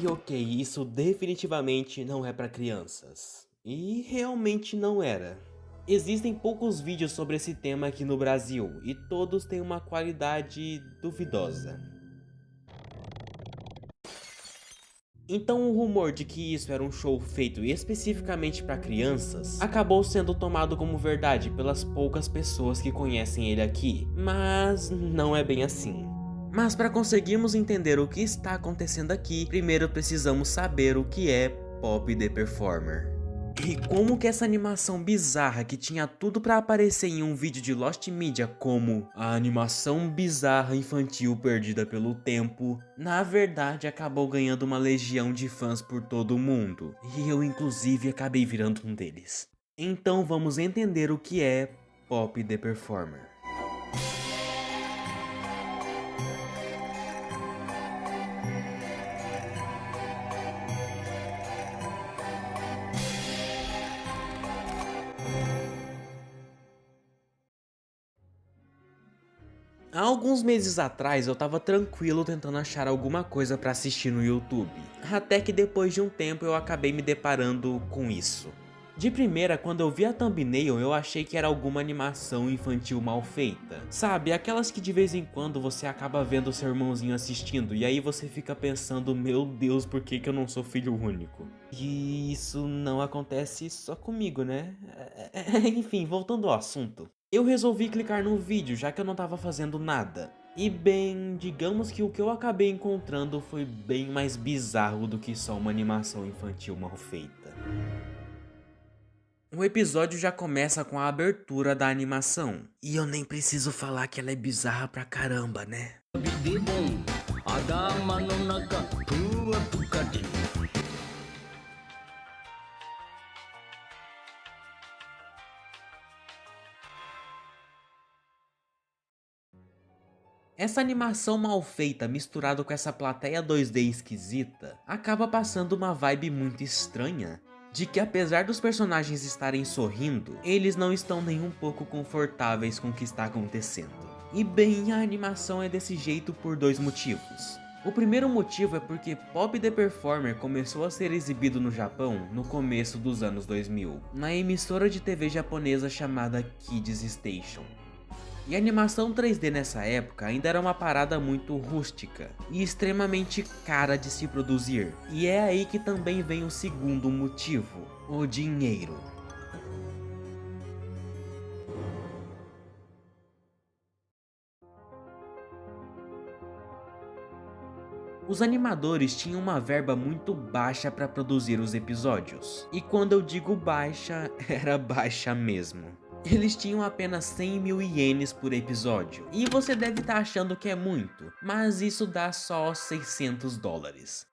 Ok, isso definitivamente não é para crianças. E realmente não era. Existem poucos vídeos sobre esse tema aqui no Brasil e todos têm uma qualidade duvidosa. Então o rumor de que isso era um show feito especificamente para crianças acabou sendo tomado como verdade pelas poucas pessoas que conhecem ele aqui, mas não é bem assim. Mas para conseguirmos entender o que está acontecendo aqui, primeiro precisamos saber o que é Pop the Performer. E como que essa animação bizarra que tinha tudo pra aparecer em um vídeo de Lost Media como a animação bizarra infantil perdida pelo tempo, na verdade acabou ganhando uma legião de fãs por todo o mundo, e eu inclusive acabei virando um deles. Então vamos entender o que é Pop the Performer. Há alguns meses atrás eu tava tranquilo tentando achar alguma coisa pra assistir no YouTube, até que depois de um tempo eu acabei me deparando com isso. De primeira, quando eu vi a thumbnail, eu achei que era alguma animação infantil mal feita. Sabe, aquelas que de vez em quando você acaba vendo seu irmãozinho assistindo e aí você fica pensando, meu Deus, por que eu não sou filho único? E isso não acontece só comigo, né? Enfim, voltando ao assunto. Eu resolvi clicar no vídeo, já que eu não tava fazendo nada. E bem, digamos que o que eu acabei encontrando foi bem mais bizarro do que só uma animação infantil mal feita. O episódio já começa com a abertura da animação. E eu nem preciso falar que ela é bizarra pra caramba, né? Essa animação mal feita misturado com essa plateia 2D esquisita acaba passando uma vibe muito estranha, de que apesar dos personagens estarem sorrindo, eles não estão nem um pouco confortáveis com o que está acontecendo. E bem, a animação é desse jeito por dois motivos. O primeiro motivo é porque Pop the Performer começou a ser exibido no Japão no começo dos anos 2000, na emissora de TV japonesa chamada Kids Station. E a animação 3D nessa época ainda era uma parada muito rústica e extremamente cara de se produzir. E é aí que também vem o segundo motivo, o dinheiro. Os animadores tinham uma verba muito baixa para produzir os episódios. E quando eu digo baixa, era baixa mesmo. Eles tinham apenas 100 mil ienes por episódio. E você deve estar achando que é muito, mas isso dá só 600 dólares.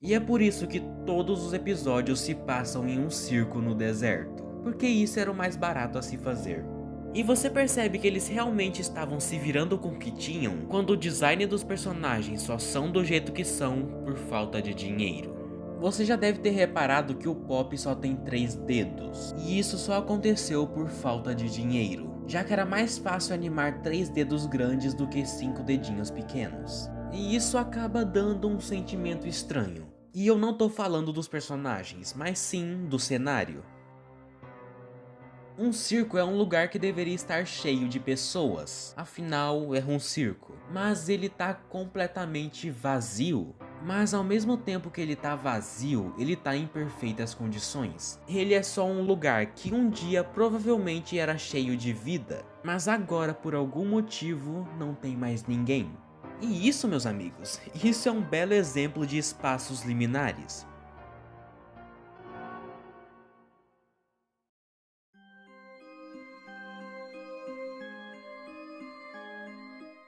E é por isso que todos os episódios se passam em um circo no deserto, porque isso era o mais barato a se fazer. E você percebe que eles realmente estavam se virando com o que tinham quando o design dos personagens só são do jeito que são por falta de dinheiro. Você já deve ter reparado que o Pop só tem 3 dedos, e isso só aconteceu por falta de dinheiro, já que era mais fácil animar 3 dedos grandes do que 5 dedinhos pequenos. E isso acaba dando um sentimento estranho. E eu não tô falando dos personagens, mas sim do cenário. Um circo é um lugar que deveria estar cheio de pessoas, afinal é um circo. Mas ele tá completamente vazio. Mas ao mesmo tempo que ele tá vazio, ele tá em perfeitas condições. Ele é só um lugar que um dia provavelmente era cheio de vida, mas agora por algum motivo não tem mais ninguém. E isso, meus amigos, isso é um belo exemplo de espaços liminares.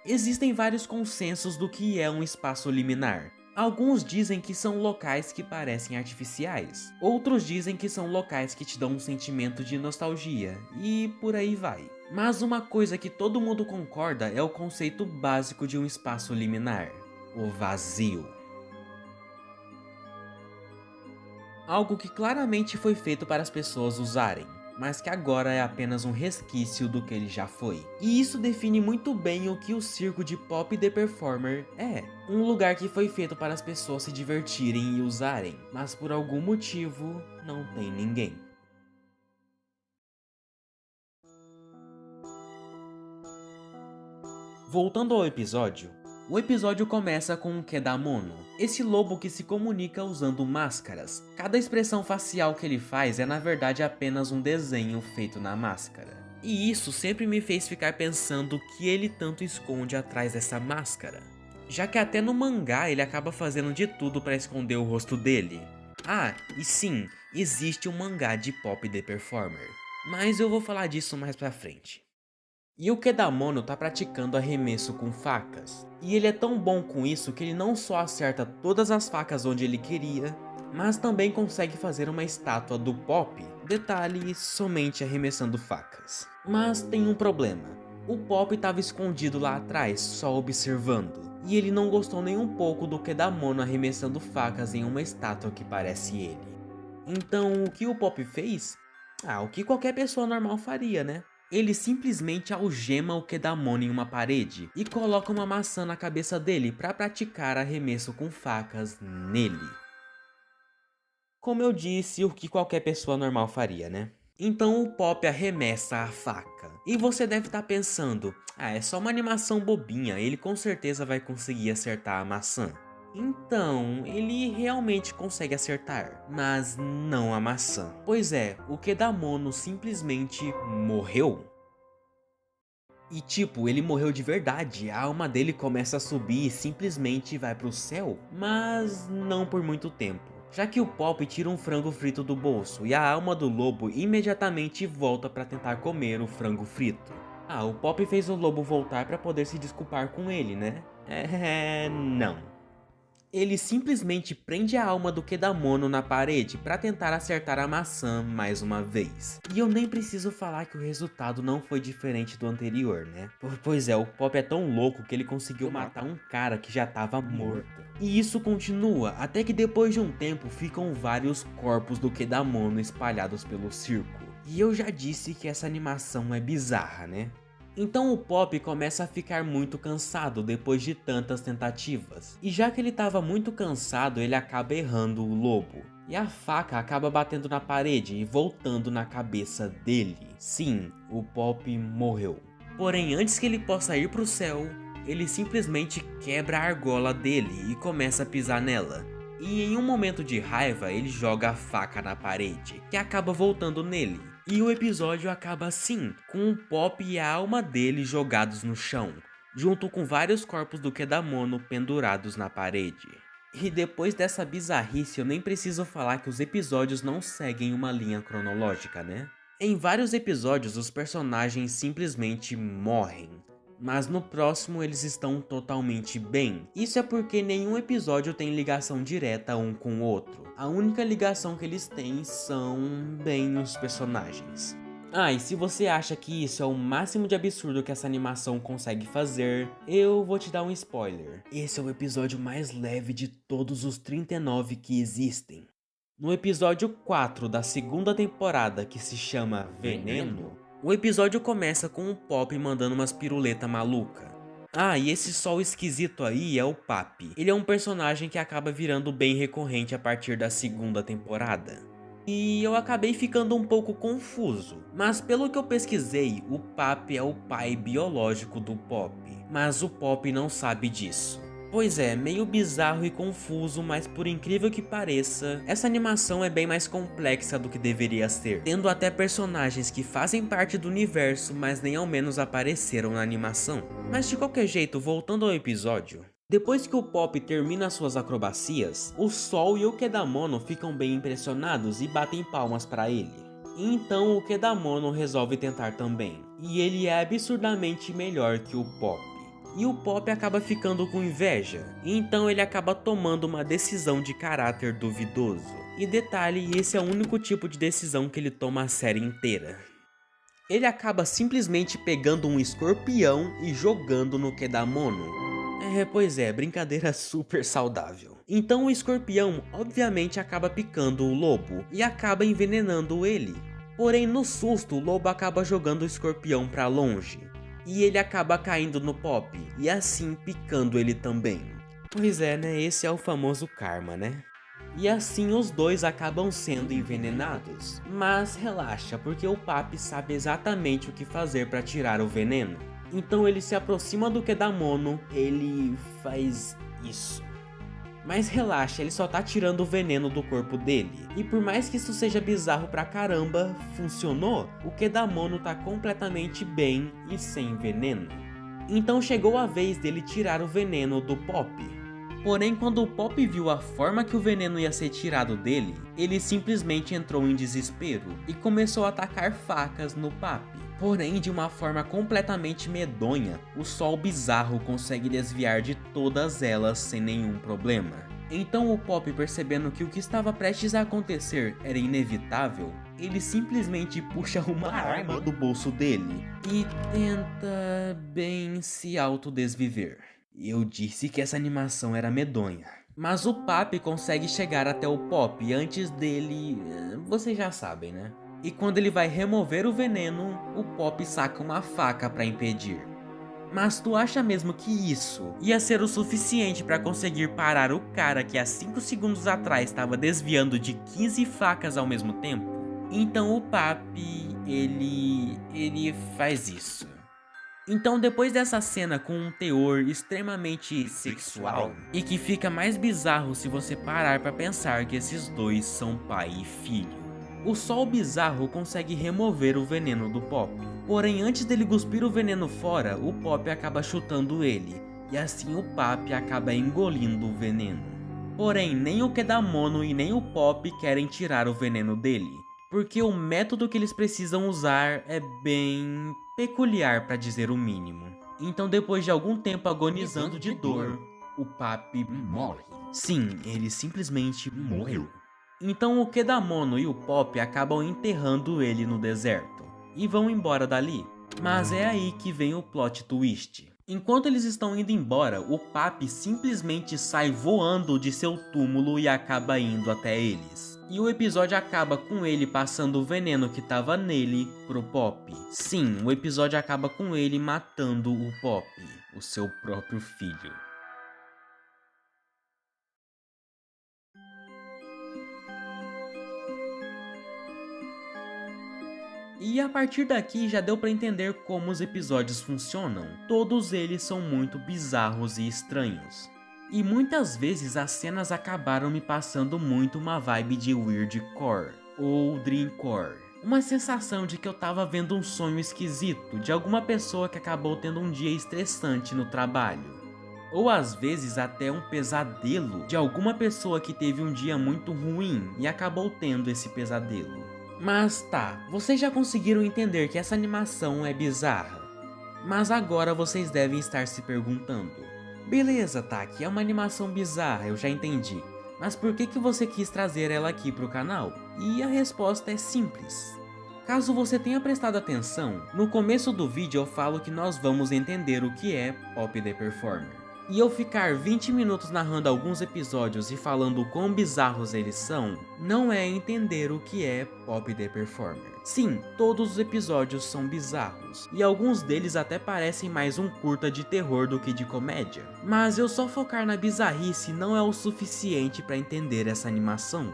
Existem vários consensos do que é um espaço liminar. Alguns dizem que são locais que parecem artificiais, outros dizem que são locais que te dão um sentimento de nostalgia, e por aí vai. Mas uma coisa que todo mundo concorda é o conceito básico de um espaço liminar: o vazio. Algo que claramente foi feito para as pessoas usarem. mas que agora é apenas um resquício do que ele já foi. E isso define muito bem o que o circo de Pop the Performer é. Um lugar que foi feito para as pessoas se divertirem e usarem, mas por algum motivo não tem ninguém. Voltando ao episódio, o episódio começa com um Kedamono, esse lobo que se comunica usando máscaras. Cada expressão facial que ele faz é na verdade apenas um desenho feito na máscara. E isso sempre me fez ficar pensando o que ele tanto esconde atrás dessa máscara. Já que até no mangá ele acaba fazendo de tudo para esconder o rosto dele. Ah, e sim, existe um mangá de Pop the Performer, mas eu vou falar disso mais pra frente. E o Kedamono tá praticando arremesso com facas. E ele é tão bom com isso que ele não só acerta todas as facas onde ele queria, mas também consegue fazer uma estátua do Pop, detalhe, somente arremessando facas. Mas tem um problema, o Pop estava escondido lá atrás, só observando. E ele não gostou nem um pouco do Kedamono arremessando facas em uma estátua que parece ele. Então o que o Pop fez? O que qualquer pessoa normal faria, né? Ele simplesmente algema o Kedamono em uma parede e coloca uma maçã na cabeça dele para praticar arremesso com facas nele. Como eu disse, o que qualquer pessoa normal faria, né? Então o Pop arremessa a faca. E você deve estar pensando, é só uma animação bobinha, ele com certeza vai conseguir acertar a maçã. Então, ele realmente consegue acertar, mas não a maçã. Pois é, o Kedamono simplesmente morreu. E tipo, ele morreu de verdade, a alma dele começa a subir e simplesmente vai pro céu, mas não por muito tempo. Já que o Pop tira um frango frito do bolso e a alma do lobo imediatamente volta para tentar comer o frango frito. O Pop fez o lobo voltar para poder se desculpar com ele, né? Não. Ele simplesmente prende a alma do Kedamono na parede para tentar acertar a maçã mais uma vez. E eu nem preciso falar que o resultado não foi diferente do anterior, né? Pois é, o Pop é tão louco que ele conseguiu matar um cara que já estava morto. E isso continua, até que depois de um tempo ficam vários corpos do Kedamono espalhados pelo circo. E eu já disse que essa animação é bizarra, né? Então o Pop começa a ficar muito cansado depois de tantas tentativas. E já que ele estava muito cansado, ele acaba errando o lobo. E a faca acaba batendo na parede e voltando na cabeça dele. Sim, o Pop morreu. Porém, antes que ele possa ir para o céu, ele simplesmente quebra a argola dele e começa a pisar nela. E em um momento de raiva, ele joga a faca na parede, que acaba voltando nele. E o episódio acaba assim, com o Pop e a alma dele jogados no chão, junto com vários corpos do Kedamono pendurados na parede. E depois dessa bizarrice eu nem preciso falar que os episódios não seguem uma linha cronológica, né? Em vários episódios os personagens simplesmente morrem, mas no próximo eles estão totalmente bem. Isso é porque nenhum episódio tem ligação direta um com o outro. A única ligação que eles têm são, bem, os personagens. E se você acha que isso é o máximo de absurdo que essa animação consegue fazer, eu vou te dar um spoiler. Esse é o episódio mais leve de todos os 39 que existem. No episódio 4 da segunda temporada, que se chama Veneno, o episódio começa com o Pop mandando umas piruleta maluca. E esse sol esquisito aí é o Papi. Ele é um personagem que acaba virando bem recorrente a partir da segunda temporada. E eu acabei ficando um pouco confuso, mas pelo que eu pesquisei, o Papi é o pai biológico do Pop, mas o Pop não sabe disso. Pois é, meio bizarro e confuso, mas por incrível que pareça, essa animação é bem mais complexa do que deveria ser, tendo até personagens que fazem parte do universo, mas nem ao menos apareceram na animação. Mas de qualquer jeito, voltando ao episódio, depois que o Pop termina suas acrobacias, o Sol e o Kedamono ficam bem impressionados e batem palmas para ele. Então o Kedamono resolve tentar também, e ele é absurdamente melhor que o Pop. E o Pop acaba ficando com inveja, e então ele acaba tomando uma decisão de caráter duvidoso. E detalhe, esse é o único tipo de decisão que ele toma a série inteira. Ele acaba simplesmente pegando um escorpião e jogando no Kedamono. Pois é, brincadeira super saudável. Então o escorpião obviamente acaba picando o lobo e acaba envenenando ele. Porém, no susto, o lobo acaba jogando o escorpião pra longe. E ele acaba caindo no Pop, e assim picando ele também. Pois é, né? Esse é o famoso karma, né? E assim os dois acabam sendo envenenados. Mas relaxa, porque o Papi sabe exatamente o que fazer para tirar o veneno. Então ele se aproxima do Kedamono, ele faz isso. Mas relaxa, ele só tá tirando o veneno do corpo dele. E por mais que isso seja bizarro pra caramba, funcionou. O Kedamono tá completamente bem e sem veneno. Então chegou a vez dele tirar o veneno do Pop. Porém, quando o Pop viu a forma que o veneno ia ser tirado dele, ele simplesmente entrou em desespero e começou a atacar facas no Papi. Porém, de uma forma completamente medonha, o Sol Bizarro consegue desviar de todas elas sem nenhum problema. Então o Pop, percebendo que o que estava prestes a acontecer era inevitável, ele simplesmente puxa uma arma do bolso dele e tenta bem se autodesviver. Eu disse que essa animação era medonha. Mas o Papi consegue chegar até o Pop antes dele... vocês já sabem, né? E quando ele vai remover o veneno, o Pop saca uma faca para impedir. Mas tu acha mesmo que isso ia ser o suficiente para conseguir parar o cara que há 5 segundos atrás estava desviando de 15 facas ao mesmo tempo? Então o Papi, ele faz isso. Então depois dessa cena com um teor extremamente sexual, e que fica mais bizarro se você parar para pensar que esses dois são pai e filho, o Sol Bizarro consegue remover o veneno do Pop. Porém, antes dele cuspir o veneno fora, o Pop acaba chutando ele, e assim o Papi acaba engolindo o veneno. Porém, nem o Kedamono e nem o Pop querem tirar o veneno dele, porque o método que eles precisam usar é bem peculiar, para dizer o mínimo. Então, depois de algum tempo agonizando de dor, o Papi morre. Sim, ele simplesmente morreu. Então o Kedamono e o Pop acabam enterrando ele no deserto e vão embora dali. Mas é aí que vem o plot twist. Enquanto eles estão indo embora, o Papi simplesmente sai voando de seu túmulo e acaba indo até eles. E o episódio acaba com ele passando o veneno que estava nele pro Pop. Sim, o episódio acaba com ele matando o Pop, o seu próprio filho. E a partir daqui já deu pra entender como os episódios funcionam. Todos eles são muito bizarros e estranhos. E muitas vezes as cenas acabaram me passando muito uma vibe de Weirdcore ou Dreamcore. Uma sensação de que eu tava vendo um sonho esquisito de alguma pessoa que acabou tendo um dia estressante no trabalho. Ou às vezes até um pesadelo de alguma pessoa que teve um dia muito ruim e acabou tendo esse pesadelo. Mas tá, vocês já conseguiram entender que essa animação é bizarra. Mas agora vocês devem estar se perguntando: beleza, Taki, é uma animação bizarra, eu já entendi. Mas por que você quis trazer ela aqui pro canal? E a resposta é simples. Caso você tenha prestado atenção, no começo do vídeo eu falo que nós vamos entender o que é Pop the Performer. E eu ficar 20 minutos narrando alguns episódios e falando o quão bizarros eles são, não é entender o que é Pop the Performer. Sim, todos os episódios são bizarros, e alguns deles até parecem mais um curta de terror do que de comédia. Mas eu só focar na bizarrice não é o suficiente para entender essa animação.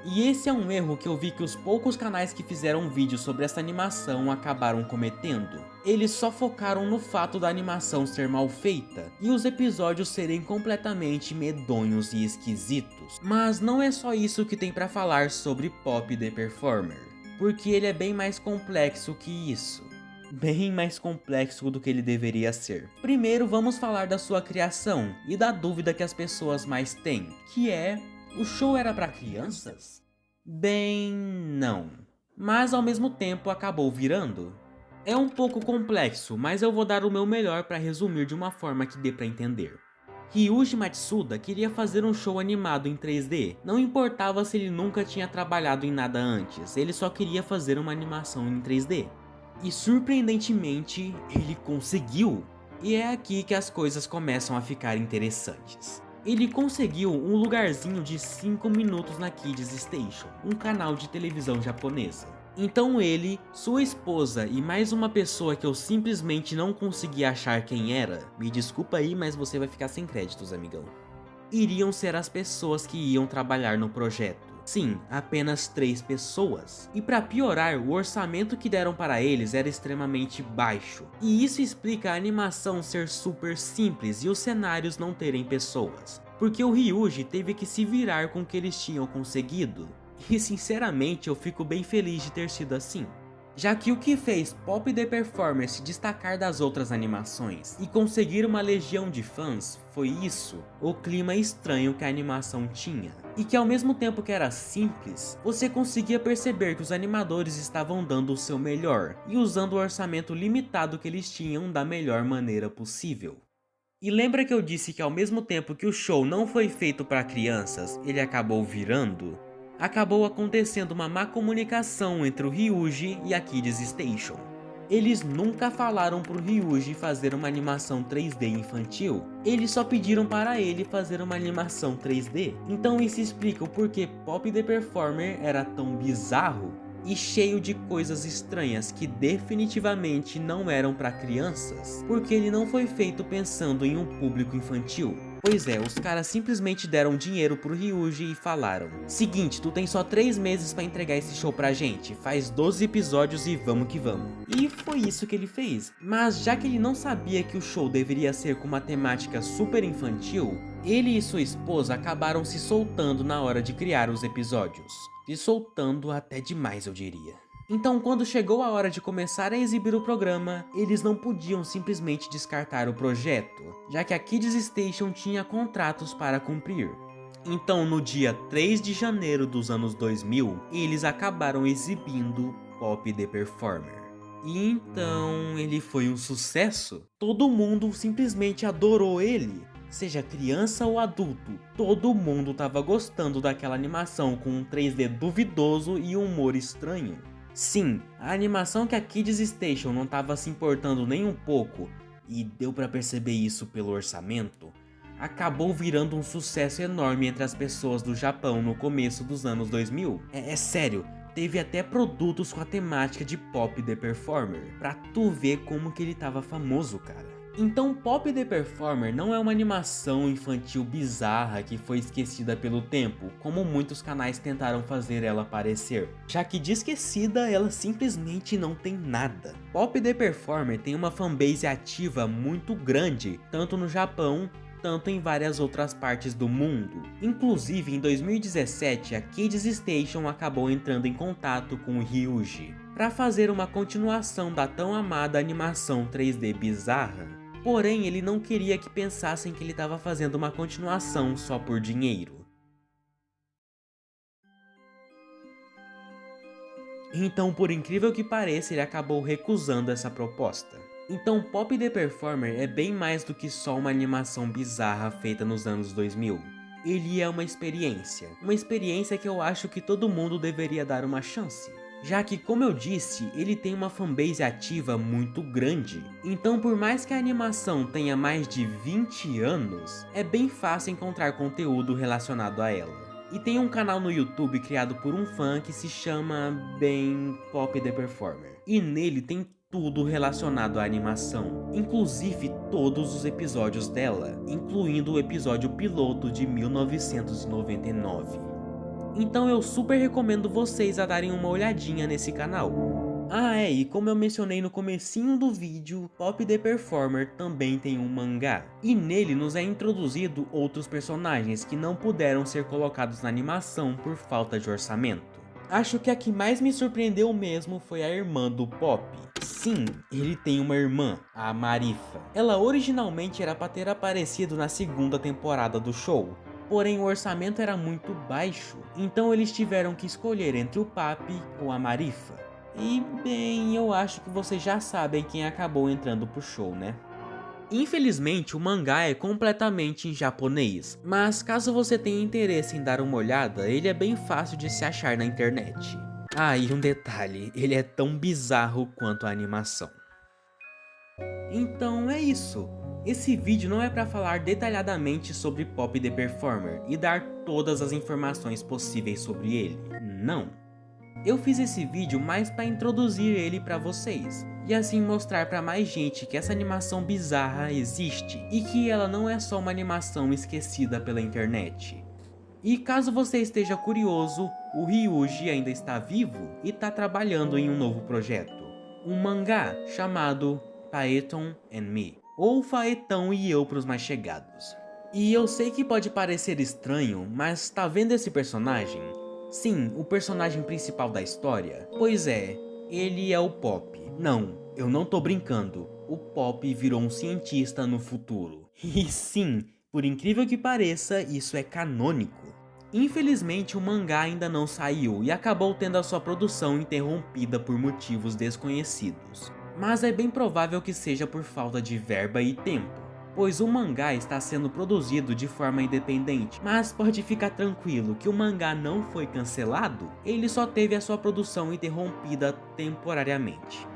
E esse é um erro que eu vi que os poucos canais que fizeram vídeo sobre essa animação acabaram cometendo. Eles só focaram no fato da animação ser mal feita e os episódios serem completamente medonhos e esquisitos. Mas não é só isso que tem pra falar sobre Pop the Performer, porque ele é bem mais complexo que isso. Bem mais complexo do que ele deveria ser. Primeiro vamos falar da sua criação e da dúvida que as pessoas mais têm, que é: o show era pra crianças? Bem, não. Mas ao mesmo tempo acabou virando. É um pouco complexo, mas eu vou dar o meu melhor para resumir de uma forma que dê pra entender. Ryuji Matsuda queria fazer um show animado em 3D. Não importava se ele nunca tinha trabalhado em nada antes, ele só queria fazer uma animação em 3D. E surpreendentemente, ele conseguiu. E é aqui que as coisas começam a ficar interessantes. Ele conseguiu um lugarzinho de 5 minutos na Kids Station, um canal de televisão japonesa. Então ele, sua esposa e mais uma pessoa que eu simplesmente não consegui achar quem era, me desculpa aí, mas você vai ficar sem créditos, amigão, iriam ser as pessoas que iam trabalhar no projeto. Sim, apenas 3 pessoas. E para piorar, o orçamento que deram para eles era extremamente baixo. E isso explica a animação ser super simples e os cenários não terem pessoas. Porque o Ryuji teve que se virar com o que eles tinham conseguido. E sinceramente eu fico bem feliz de ter sido assim. Já que o que fez Poppy the Performer se destacar das outras animações e conseguir uma legião de fãs foi isso, o clima estranho que a animação tinha. E que ao mesmo tempo que era simples, você conseguia perceber que os animadores estavam dando o seu melhor e usando o orçamento limitado que eles tinham da melhor maneira possível. E lembra que eu disse que ao mesmo tempo que o show não foi feito para crianças, ele acabou virando? Acabou acontecendo uma má comunicação entre o Ryuji e a Kids Station. Eles nunca falaram pro Ryuji fazer uma animação 3D infantil, eles só pediram para ele fazer uma animação 3D. Então isso explica o porquê Poppy the Performer era tão bizarro e cheio de coisas estranhas que definitivamente não eram para crianças, porque ele não foi feito pensando em um público infantil. Pois é, os caras simplesmente deram dinheiro pro Ryuji e falaram: seguinte, tu tem só 3 meses pra entregar esse show pra gente, faz 12 episódios e vamos que vamos. E foi isso que ele fez. Mas já que ele não sabia que o show deveria ser com uma temática super infantil, ele e sua esposa acabaram se soltando na hora de criar os episódios. Se soltando até demais, eu diria. Então, quando chegou a hora de começar a exibir o programa, eles não podiam simplesmente descartar o projeto, já que a Kids Station tinha contratos para cumprir. Então, no dia 3 de janeiro dos anos 2000, eles acabaram exibindo Poppy the Performer. E então, ele foi um sucesso. Todo mundo simplesmente adorou ele. Seja criança ou adulto, todo mundo tava gostando daquela animação com um 3D duvidoso e um humor estranho. Sim, a animação que a Kids Station não estava se importando nem um pouco, e deu pra perceber isso pelo orçamento, acabou virando um sucesso enorme entre as pessoas do Japão no começo dos anos 2000. É sério, teve até produtos com a temática de Poppy the Performer, pra tu ver como que ele tava famoso, cara. Então Poppy the Performer não é uma animação infantil bizarra que foi esquecida pelo tempo, como muitos canais tentaram fazer ela parecer. Já que de esquecida, ela simplesmente não tem nada. Poppy the Performer tem uma fanbase ativa muito grande, tanto no Japão, tanto em várias outras partes do mundo. Inclusive, em 2017, a Kids Station acabou entrando em contato com o Ryuji para fazer uma continuação da tão amada animação 3D bizarra. Porém, ele não queria que pensassem que ele estava fazendo uma continuação só por dinheiro. Então, por incrível que pareça, ele acabou recusando essa proposta. Então, Poppy the Performer é bem mais do que só uma animação bizarra feita nos anos 2000. Ele é uma experiência que eu acho que todo mundo deveria dar uma chance. Já que, como eu disse, ele tem uma fanbase ativa muito grande. Então, por mais que a animação tenha mais de 20 anos, é bem fácil encontrar conteúdo relacionado a ela. E tem um canal no YouTube criado por um fã que se chama, bem, Poppy the Performer. E nele tem tudo relacionado à animação, inclusive todos os episódios dela, incluindo o episódio piloto de 1999. Então eu super recomendo vocês a darem uma olhadinha nesse canal. E como eu mencionei no comecinho do vídeo, Poppy the Performer também tem um mangá. E nele nos é introduzido outros personagens que não puderam ser colocados na animação por falta de orçamento. Acho que a que mais me surpreendeu mesmo foi a irmã do Poppy. Sim, ele tem uma irmã, a Marifa. Ela originalmente era para ter aparecido na segunda temporada do show. Porém o orçamento era muito baixo, então eles tiveram que escolher entre o Papi ou a Marifa. E bem, eu acho que vocês já sabem quem acabou entrando pro show, né? Infelizmente o mangá é completamente em japonês, mas caso você tenha interesse em dar uma olhada, ele é bem fácil de se achar na internet. E um detalhe, ele é tão bizarro quanto a animação. Então é isso. Esse vídeo não é para falar detalhadamente sobre Poppy the Performer e dar todas as informações possíveis sobre ele, não. Eu fiz esse vídeo mais para introduzir ele para vocês, e assim mostrar para mais gente que essa animação bizarra existe e que ela não é só uma animação esquecida pela internet. E caso você esteja curioso, o Ryuji ainda está vivo e está trabalhando em um novo projeto, um mangá chamado Phaeton and Me, ou Faetão e Eu para os mais chegados. E eu sei que pode parecer estranho, mas tá vendo esse personagem? Sim, o personagem principal da história. Pois é, ele é o Pop. Não, eu não tô brincando. O Pop virou um cientista no futuro. E sim, por incrível que pareça, isso é canônico. Infelizmente, o mangá ainda não saiu e acabou tendo a sua produção interrompida por motivos desconhecidos. Mas é bem provável que seja por falta de verba e tempo, pois o mangá está sendo produzido de forma independente. Mas pode ficar tranquilo que o mangá não foi cancelado, ele só teve a sua produção interrompida temporariamente.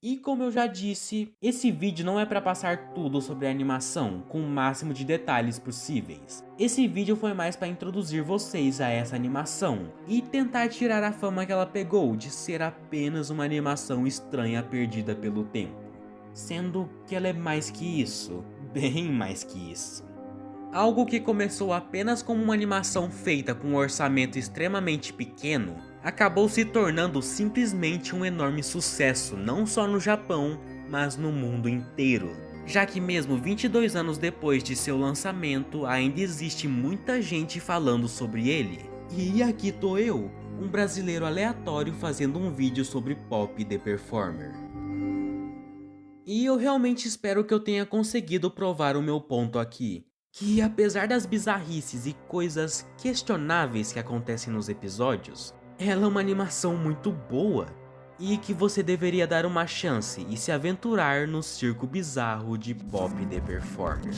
E como eu já disse, esse vídeo não é para passar tudo sobre a animação com o máximo de detalhes possíveis. Esse vídeo foi mais para introduzir vocês a essa animação e tentar tirar a fama que ela pegou de ser apenas uma animação estranha perdida pelo tempo. Sendo que ela é mais que isso, bem mais que isso. Algo que começou apenas como uma animação feita com um orçamento extremamente pequeno, acabou se tornando simplesmente um enorme sucesso não só no Japão, mas no mundo inteiro. Já que mesmo 22 anos depois de seu lançamento, ainda existe muita gente falando sobre ele. E aqui tô eu, um brasileiro aleatório fazendo um vídeo sobre Pop the Performer. E eu realmente espero que eu tenha conseguido provar o meu ponto aqui. Que apesar das bizarrices e coisas questionáveis que acontecem nos episódios, ela é uma animação muito boa e que você deveria dar uma chance e se aventurar no circo bizarro de Pop the Performer.